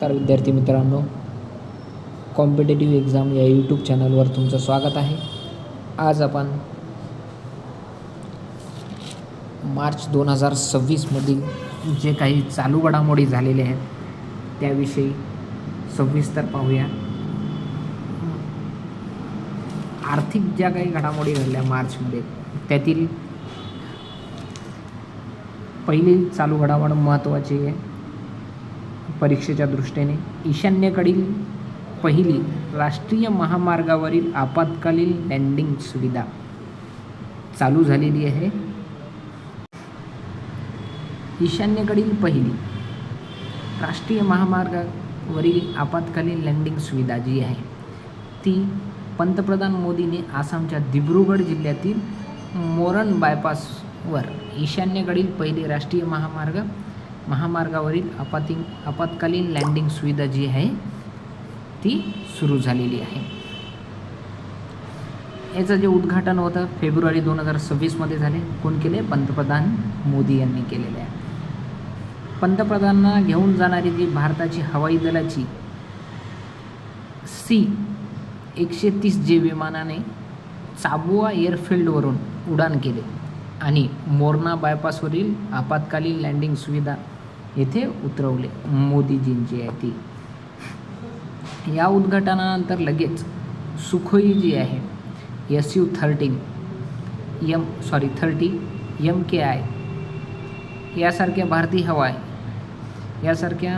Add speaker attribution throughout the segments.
Speaker 1: नमस्कार विद्यार्थी मित्रांनो, कॉम्पिटेटिव्ह एक्झाम या यूट्यूब चॅनलवर तुमचं स्वागत आहे. आज आपण मार्च 2026मधील जे काही चालू घडामोडी झालेले आहेत त्याविषयी सविस्तर पाहूया. आर्थिक ज्या काही घडामोडी घडल्या मार्चमध्ये त्यातील पहिली चालू घडामोड महत्त्वाची आहे. परीक्षेच्या दृष्टीने ईशान्येकडील पहिली राष्ट्रीय महामार्गावरील आपत्कालीन लँडिंग सुविधा चालू झालेली आहे. ईशान्येकडील पहिली राष्ट्रीय महामार्गावरील आपत्कालीन लँडिंग सुविधा जी आहे ती पंतप्रधान मोदींनी आसामच्या दिब्रुगड जिल्ह्यातील मोरन बायपासवर ईशान्येकडील पहिली राष्ट्रीय महामार्गावरील आपत्कालीन लँडिंग सुविधा जी आहे ती सुरू झालेली आहे. याचं जे उद्घाटन होतं फेब्रुवारी 2026मध्ये झाले. कोण केले? पंतप्रधान मोदी यांनी केलेले आहे. पंतप्रधानांना घेऊन जाणारी जी भारताची हवाई दलाची C-130 जे विमानाने चाबुआ एअरफील्डवरून उड्डाण केले आणि मोरणा बायपासवरील आपत्कालीन लँडिंग सुविधा येथे उतरवले मोदीजींची आहे ती. या उद्घाटनानंतर लगेच सुखोई जी आहे Su-30 MKI यासारख्या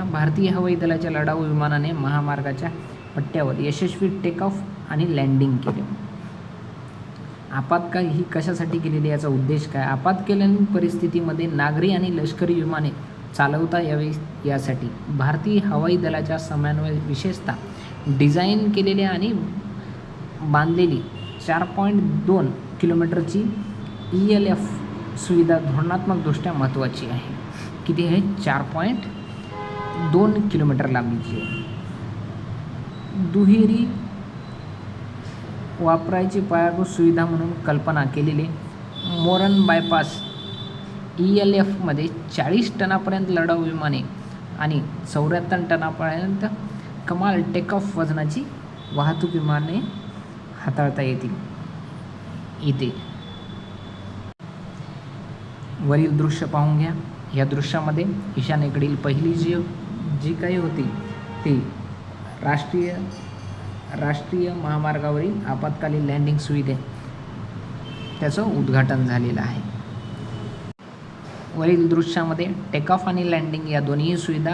Speaker 1: भारतीय हवाई दलाच्या लढाऊ विमानाने महामार्गाच्या पट्ट्यावर यशस्वी टेक ऑफ आणि लँडिंग केले. आपत्काल ही कशासाठी केलेली, याचा उद्देश काय? आपत्कालीन परिस्थितीमध्ये नागरी आणि लष्करी विमाने चालवता यावी यासाठी भारतीय हवाई दलाच्या समन्वय विशेषतः डिझाईन केलेली आणि बांधलेली 4.2 किलोमीटरची ELF सुविधा धोरणात्मकदृष्ट्या महत्त्वाची आहे. किती आहे? 4.2 किलोमीटर लांबीची आहे. दुहेरी वापरायची पायाभूत सुविधा म्हणून कल्पना केलेली मोरन बायपास ELFमध्ये 40 टनापर्यंत लढाऊ विमाने आणि 74 टनापर्यंत कमाल टेक ऑफ वजनाची वाहतूक विमाने हाताळता येतील. इथे वरील दृश्य पाहून घ्या. या दृश्यामध्ये ईशान्येकडील पहिली जी काही होती ती राष्ट्रीय महामार्गावरील आपत्कालीन लँडिंग सुविधा त्याचं उद्घाटन झालेलं आहे. वरील दृश्यामध्ये टेक ऑफ आणि लँडिंग या दोन्ही सुविधा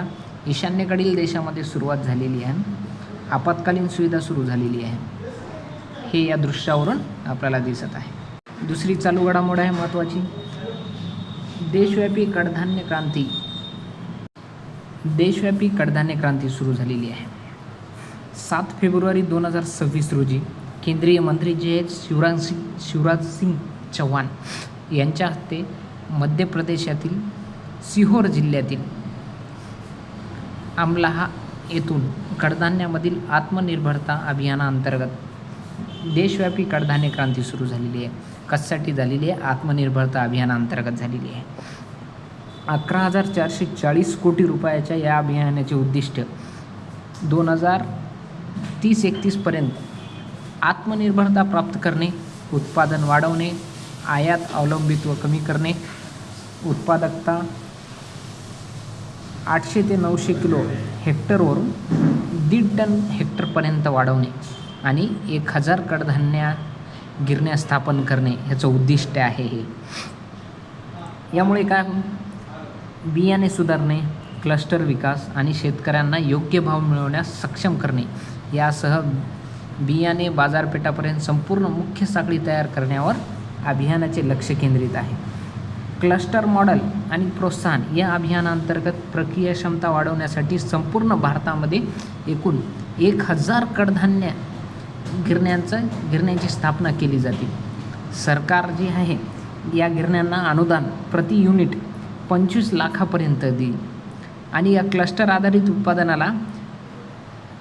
Speaker 1: ईशान्येकडील देशामध्ये सुरुवात झालेली आहे. आपत्कालीन सुविधा सुरू झालेली आहे हे या दृश्यावरून आपल्याला दिसत आहे. दुसरी चालू घडामोड आहे महत्त्वाची. देशव्यापी कडधान्य क्रांती सुरू झालेली आहे. 7 फेब्रुवारी 2026 रोजी केंद्रीय मंत्री जे आहेत शिवराज सिंग चौहान यांच्या हस्ते मध्य प्रदेशातील सिहोर जिल्ह्यातील आमलाहा येथून कडधान्यामधील आत्मनिर्भरता अभियानाअंतर्गत देशव्यापी कडधान्य क्रांती सुरू झालेली आहे. कशासाठी झालेली आहे? आत्मनिर्भरता अभियानाअंतर्गत झालेली आहे. 11,440 कोटी रुपयाच्या या अभियानाचे उद्दिष्ट 2030-31 पर्यंत आत्मनिर्भरता प्राप्त करणे, उत्पादन वाढवणे, आयात अवलंबित्व कमी करणे, उत्पादकता 800 ते 900 किलो हेक्टरवरून 1.5 टन हेक्टरपर्यंत वाढवणे आणि 1000 कडधान्य गिरण्या स्थापन करणे ह्याचं उद्दिष्ट आहे हे. यामुळे काय बियाणे सुधारणे, क्लस्टर विकास आणि शेतकऱ्यांना योग्य भाव मिळवण्यास सक्षम करणे यासह बियाणे बाजारपेठापर्यंत संपूर्ण मुख्य साखळी तयार करण्यावर अभियानाचे लक्ष केंद्रित आहे. क्लस्टर मॉडेल आणि प्रोत्साहन या अभियानांतर्गत प्रक्रिया क्षमता वाढवण्यासाठी संपूर्ण भारतामध्ये एकूण 1000 कडधान्य गिरण्यांची स्थापना केली जाते. सरकार जे आहे या गिरण्यांना अनुदान प्रति युनिट 25 लाखापर्यंत देईल आणि या क्लस्टर आधारित उत्पादनाला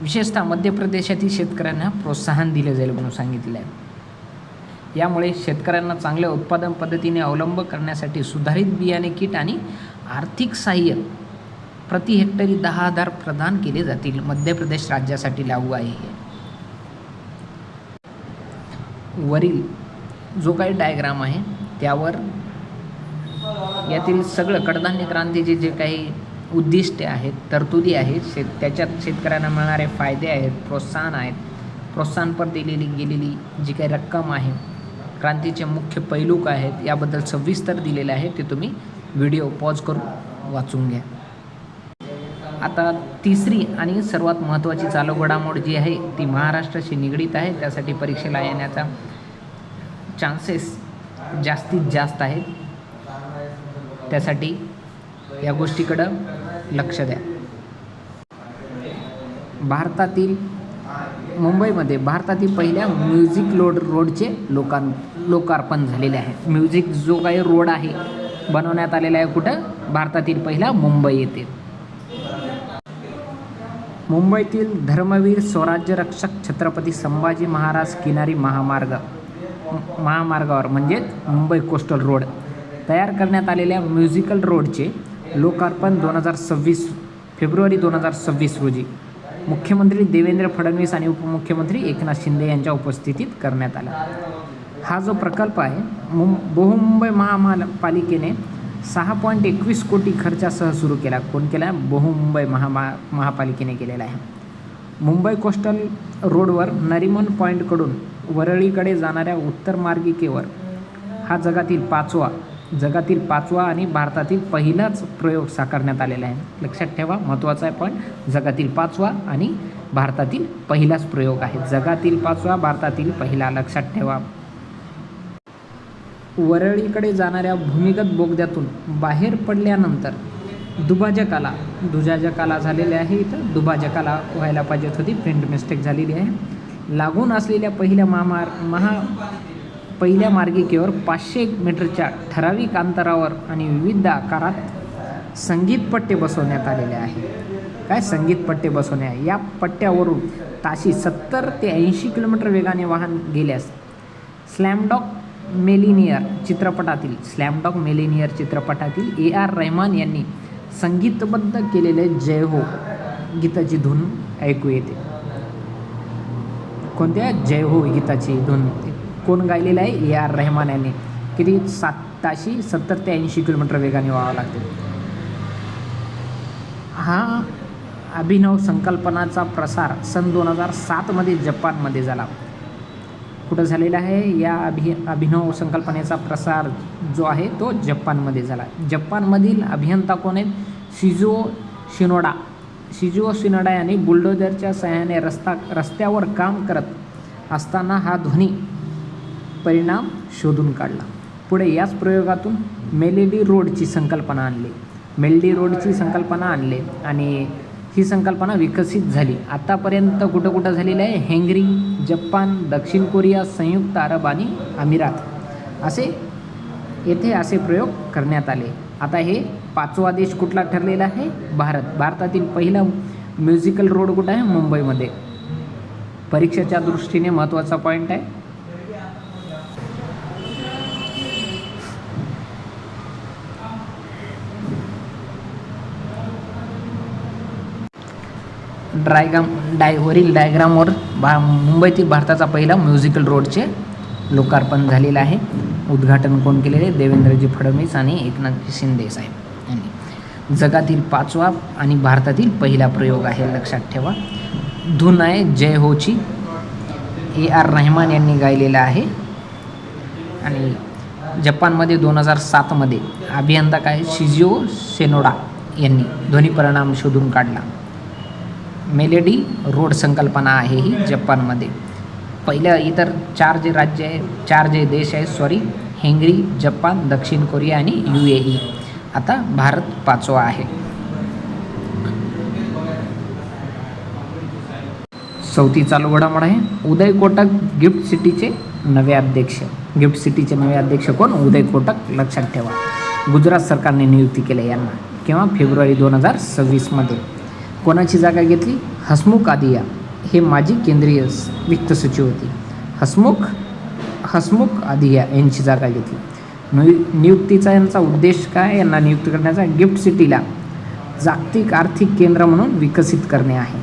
Speaker 1: विशेषतः मध्य प्रदेशातील शेतकऱ्यांना प्रोत्साहन दिले जाईल म्हणून सांगितले आहे. यामुळे शेतकऱ्यांना चांगल्या उत्पादन पद्धतीने अवलंब करण्यासाठी सुधारित बियाणे किट आणि आर्थिक सहाय्य प्रति हेक्टरी 10,000 प्रदान केले जातील. मध्य प्रदेश राज्यासाठी लागू आहे हे. वरील जो काही डायग्राम आहे त्यावर यातील सगळं कडधान्य क्रांतीचे जे काही उद्दिष्टे आहेत, तरतुदी आहेत, त्याच्यात शेतकऱ्यांना मिळणारे फायदे आहेत, प्रोत्साहन आहेत, प्रोत्साहनपर दिलेली गेलेली जी काही रक्कम आहे, क्रांतीचे मुख्य पैलू काय आहेत याबद्दल सविस्तर दिलेले आहे. ते तुम्ही व्हिडिओ पॉज करून वाचून घ्या. आता तिसरी आणि सर्वात महत्त्वाची चालू घडामोड जी आहे ती महाराष्ट्राशी निगडीत आहे. त्यासाठी परीक्षेला येण्याचा चान्सेस जास्तीत जास्त आहेत. त्यासाठी या गोष्टीकडं लक्ष द्या. मुंबईमध्ये भारतातील पहिल्या म्युझिक रोडचे लोकार्पण झालेले आहे. म्युझिक जो काही रोड आहे बनवण्यात आलेला आहे कुठं? भारतातील पहिला मुंबई येथे. मुंबईतील धर्मवीर स्वराज्य रक्षक छत्रपती संभाजी महाराज किनारी महामार्गावर म्हणजेच मुंबई कोस्टल रोड तयार करण्यात आलेल्या म्युझिकल रोडचे लोकार्पण फेब्रुवारी 2026 रोजी मुख्यमंत्री देवेंद्र फडणवीस आणि उपमुख्यमंत्री एकनाथ शिंदे यांच्या उपस्थितीत करण्यात आला. हा जो प्रकल्प आहे बृहन्मुंबई महापालिकेने 6.21 कोटी खर्चासह सुरू केला. कोण केला? बृहन्मुंबई महापालिकेने केलेला आहे. मुंबई कोस्टल रोडवर नरिमन पॉईंटकडून वरळीकडे जाणाऱ्या उत्तर मार्गिकेवर हा जगातील पाचवा आणि भारतातील पहिलाच प्रयोग साकारण्यात आलेला आहे. लक्षात ठेवा, महत्त्वाचा आहे पण जगातील 5वा आणि भारतातील पहिलाच प्रयोग आहे. जगातील 5वा, भारतातील पहिला. लक्षात ठेवा. वरळीकडे जाणाऱ्या भूमिगत बोगद्यातून बाहेर पडल्यानंतर दुभाजकाला झालेले आहे. इथं दुभाजकाला व्हायला पाहिजेत होती, प्रिंट मिस्टेक झालेली आहे. लागून असलेल्या पहिल्या मार्गिकेवर 500 मीटरच्या ठराविक अंतरावर आणि विविध आकारात संगीत पट्टे बसवण्यात आलेले आहे. काय संगीत पट्टे बसवणे आहे? या पट्ट्यावरून ताशी 70 ते 80 किलोमीटर वेगाने वाहन गेल्यास स्लॅमडॉग मिलेनियर चित्रपटातील A.R. रहमान यांनी संगीतबद्ध केलेले जय हो गीताची धून ऐकू येते. कोणत्या? जय हो गीताची धून कोण गायलेलं आहे? A.R. रहमान यांनी. किती? ताशी 70 ते 80 किलोमीटर वेगाने व्हावं लागते. हा अभिनव संकल्पनाचा प्रसार सन 2007 जपानमध्ये झाला. कुठं झालेला आहे? या अभिनव संकल्पनेचा प्रसार जो आहे तो जपानमध्ये झाला. जपानमधील अभियंता कोण आहेत? शिजुओ शिनोडा यांनी बुलडोझरच्या सहाय्याने रस्त्यावर काम करत असताना हा ध्वनी परिणाम शोधून काढला. पुढे याच प्रयोगातून मेलेडी रोडची संकल्पना आणली आणि ही संकल्पना विकसित झाली. आतापर्यंत कुठं झालेली आहे? हंगेरी, जपान, दक्षिण कोरिया, संयुक्त अरब आणि अमिरात येथे असे प्रयोग करण्यात आले. आता हे 5वा देश कुठला ठरलेला आहे? भारतातील पहिला म्युझिकल रोड कुठं आहे? मुंबईमध्ये. परीक्षेच्या दृष्टीने महत्त्वाचा पॉईंट आहे. वरील डायग्रामवर मुंबईतील भारताचा पहिला म्युझिकल रोडचे लोकार्पण झालेलं आहे. उद्घाटन कोण केलेले? देवेंद्रजी फडणवीस आणि एकनाथ शिंदे साहेब यांनी. जगातील 5वा आणि भारतातील पहिला प्रयोग आहे. लक्षात ठेवा. धून आहे जय होची, A.R. रहमान यांनी गायलेला आहे. आणि जपानमध्ये 2007 अभियंता काय? शिजुओ शिनोडा यांनी ध्वनी परिणाम शोधून काढला. मेलेडी रोड संकल्पना आहे ही जपानमध्ये. पहिल्या इतर 4 जे देश आहेत हंगेरी, जपान, दक्षिण कोरिया आणि UAE. आता भारत 5वा आहे. 4थी चालू घडामोड आहे. उदय कोटक गिफ्ट सिटीचे नवे अध्यक्ष कोण? उदय कोटक. लक्षात ठेवा. गुजरात सरकारने नियुक्ती केली यांना. केव्हा? फेब्रुवारी 2026 कोणाची जागा घेतली? हसमुख आदिया हे माजी केंद्रीय वित्त सचिव होते. हसमुख आदिया यांची जागा घेतली. नियुक्तीचा यांचा उद्देश काय? यांना नियुक्त करण्याचा गिफ्ट सिटीला जागतिक आर्थिक केंद्र म्हणून विकसित करणे आहे.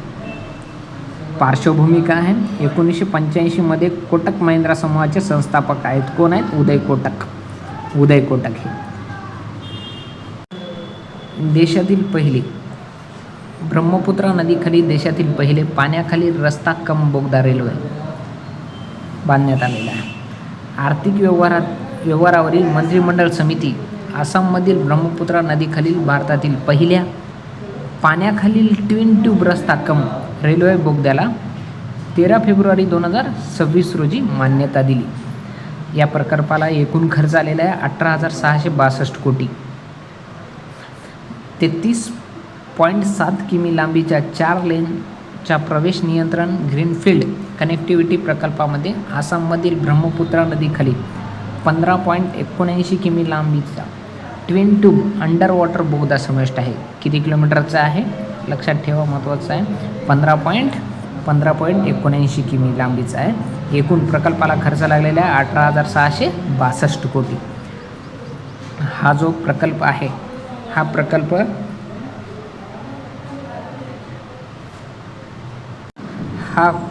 Speaker 1: पार्श्वभूमी काय आहे? 1985 मध्ये कोटक महिंद्रा समूहाचे संस्थापक आहेत. कोण आहेत? उदय कोटक. उदय कोटक हे देशातील पहिले ब्रह्मपुत्रा नदीखाली देशातील पहिले पाण्याखालील रस्ता कम बोगदा रेल्वे बांधण्यात आलेला आहे. आर्थिक व्यवहारावरील मंत्रिमंडळ समिती आसाममधील ब्रह्मपुत्रा नदीखालील भारतातील पहिल्या पाण्याखालील ट्विन ट्यूब रस्ता कम रेल्वे बोगद्याला 13 फेब्रुवारी 2026 रोजी मान्यता दिली. या प्रकल्पाला एकूण खर्च आलेला आहे 18,662 कोटी. 33.7 किमी लांबीच्या 4 लेनच्या प्रवेश नियंत्रण ग्रीनफील्ड कनेक्टिव्हिटी प्रकल्पामध्ये आसाममधील ब्रह्मपुत्रा नदीखाली 15.79 किमी लांबीचा ट्विन ट्यूब अंडर वॉटर बोगदा समाविष्ट आहे. किती किलोमीटरचा आहे? लक्षात ठेवा, महत्त्वाचं आहे. 15.79 किमी लांबीचा आहे. एकूण प्रकल्पाला खर्च लागलेला आहे 18,662 कोटी. हा जो प्रकल्प आहे, हा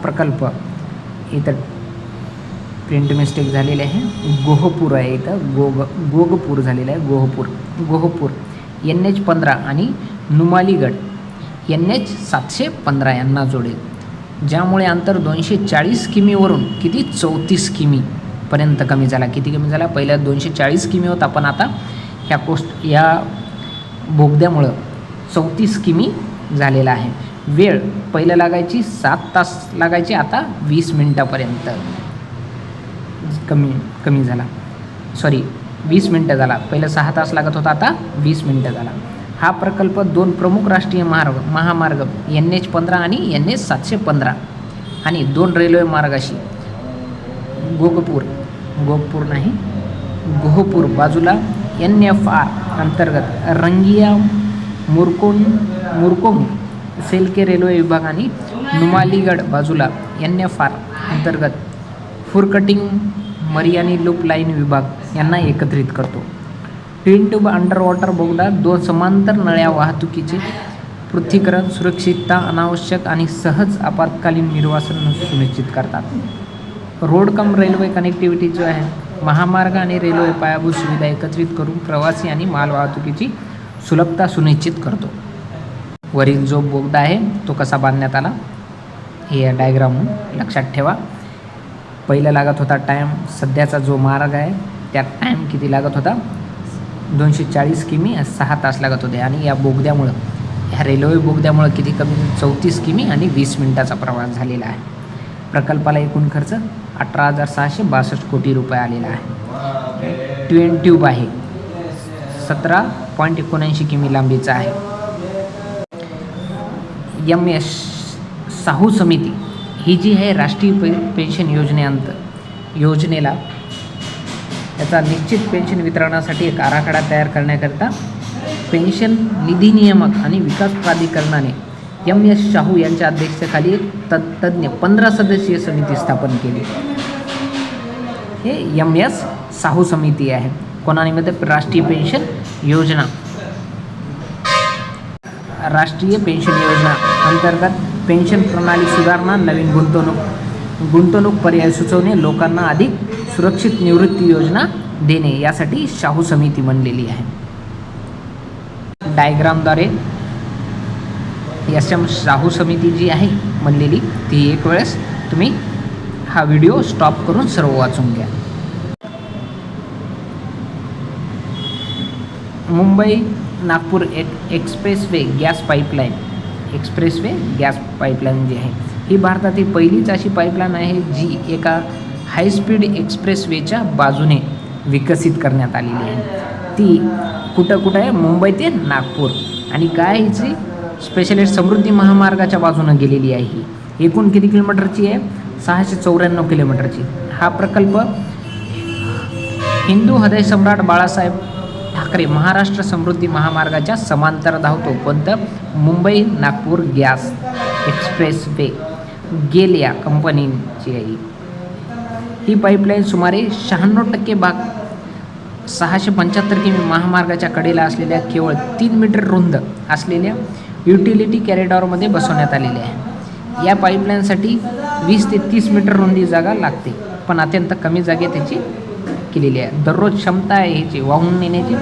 Speaker 1: प्रकल्प इथं प्रिंट मिस्टेक झालेली आहे. गोहपूर आहे, इथं गोगपूर झालेलं आहे. गोहपूर NH15 आणि नुमालीगड NH 715 यांना जोडेल, ज्यामुळे अंतर 240 किमीवरून किती 34 किमीपर्यंत कमी झाला. किती कमी झाला? पहिल्या 240 किमी होता, पण आता या बोगद्यामुळं 34 किमी झालेला आहे. वेळ पहिलं लागायची 7 तास लागायची, आता 20 मिनटापर्यंत कमी झाला. 20 मिनटं झाला. पहिलं 6 तास लागत होता, आता 20 मिनटं झाला. हा प्रकल्प 2 प्रमुख राष्ट्रीय महामार्ग NH15 आणि NH 715 आणि 2 रेल्वे मार्गाशी गोहपूर बाजूला NFR अंतर्गत रंगिया मुरकोंग सेलके रेल्वे विभाग आणि नुमालीगड बाजूला NFR अंतर्गत फुरकटिंग मरियानी लूप लाईन विभाग यांना एकत्रित करतो. ट्विन ट्यूब अंडर वॉटर बोगदा 2 समांतर नळ्या वाहतुकीचे पृथ्वीकरण, सुरक्षितता, अनावश्यक आणि सहज आपत्कालीन निर्वासन सुनिश्चित करतात. रोड कम रेल्वे कनेक्टिव्हिटी जो आहे, महामार्ग आणि रेल्वे पायाभूत सुविधा एकत्रित करून प्रवासी आणि माल वाहतुकीची सुलभता सुनिश्चित करतो. वरील जो बोगदा आहे तो कसा बांधण्यात आला हे डायग्राम लक्षात ठेवा. पहिला लागत होता टाईम, सध्याचा जो मार्ग आहे त्यात टाईम किती लागत होता? 240 किमी 6 तास लागत होते. आणि या बोगद्यामुळं, ह्या रेल्वे बोगद्यामुळं किती कमी? 34 किमी आणि 20 मिनिटाचा प्रवास झालेला आहे. प्रकल्पाला एकूण खर्च 18,662 कोटी रुपये आलेला आहे. ट्विन ट्यूब आहे, 17.79 किमी लांबीचा आहे. MS साहू समिती ही जी आहे राष्ट्रीय पेन्शन योजनेला याचा निश्चित पेन्शन वितरणासाठी एक आराखडा तयार करण्याकरिता पेन्शन निधी नियामक आणि विकास प्राधिकरणाने MS शाहू यांच्या अध्यक्षतेखाली एक तज्ज्ञ 15 सदस्यीय समिती स्थापन केली. हे MS साहू समिती आहे. कोणानिमित्त? राष्ट्रीय पेन्शन योजना अंतर्गत पेन्शन प्रणाली सुधारणा, नवीन गुंतवणूक पर्याय सुचवणे, लोकांना अधिक सुरक्षित निवृत्ती योजना देणे यासाठी शाहू समिती बनलेली आहे. डायग्रामद्वारे SM शाहू समिती जी आहे बनलेली ती एक वेळेस तुम्ही हा व्हिडिओ स्टॉप करून सर्व वाचून घ्या. Mumbai Nagpur expressway gas pipeline जी आहे ही भारतातील पहिलीच अशी पाईपलाईन आहे जी एका हायस्पीड एक्सप्रेसवेच्या बाजूने विकसित करण्यात आलेली आहे. ती कुठं आहे? मुंबई ते नागपूर. आणि काय हिची स्पेशलिस्ट समृद्धी महामार्गाच्या बाजूने गेलेली आहे. ही एकूण किती किलोमीटरची आहे? 694 किलोमीटरची. हा प्रकल्प हिंदू हृदय सम्राट बाळासाहेब ठाकरे महाराष्ट्र समृद्धी महामार्गाच्या समांतर धावतो. कोणतं? मुंबई नागपूर गॅस एक्सप्रेसवे गेल या कंपनीची आहे. ही पाईपलाईन सुमारे 96% भाग 675 किमी महामार्गाच्या कडेला असलेल्या केवळ 3 मीटर रुंद असलेल्या युटिलिटी कॉरिडॉरमध्ये बसवण्यात आलेले आहे. या पाईपलाईनसाठी 20 ते 30 मीटर रुंदी जागा लागते, पण अत्यंत कमी जागेत त्याची केलेली आहे. दररोज क्षमता आहे ह्याची वाहून नेण्याची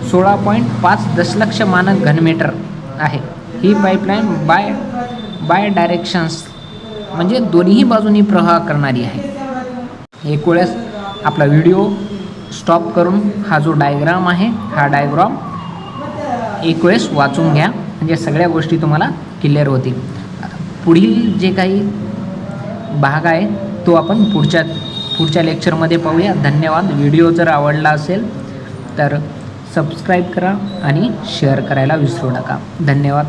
Speaker 1: 16.5 दशलक्ष मानक घनमीटर आहे. ही पाईपलाईन बाय डायरेक्शन्स म्हणजे दोन्ही बाजूनी प्रवाह करणारी आहे. एक वेळेस आपला व्हिडिओ स्टॉप करून हा जो डायग्राम आहे हा डायग्राम एक वेळेस वाचून घ्या, म्हणजे सगळ्या गोष्टी तुम्हाला क्लिअर होतील. आता पुढील जे काही भाग आहे तो आपण पुढच्या लेक्चरमध्ये पाहूया. धन्यवाद. व्हिडिओ जर आवडला असेल तर सबस्क्राईब करा आणि शेअर करायला विसरू नका. धन्यवाद.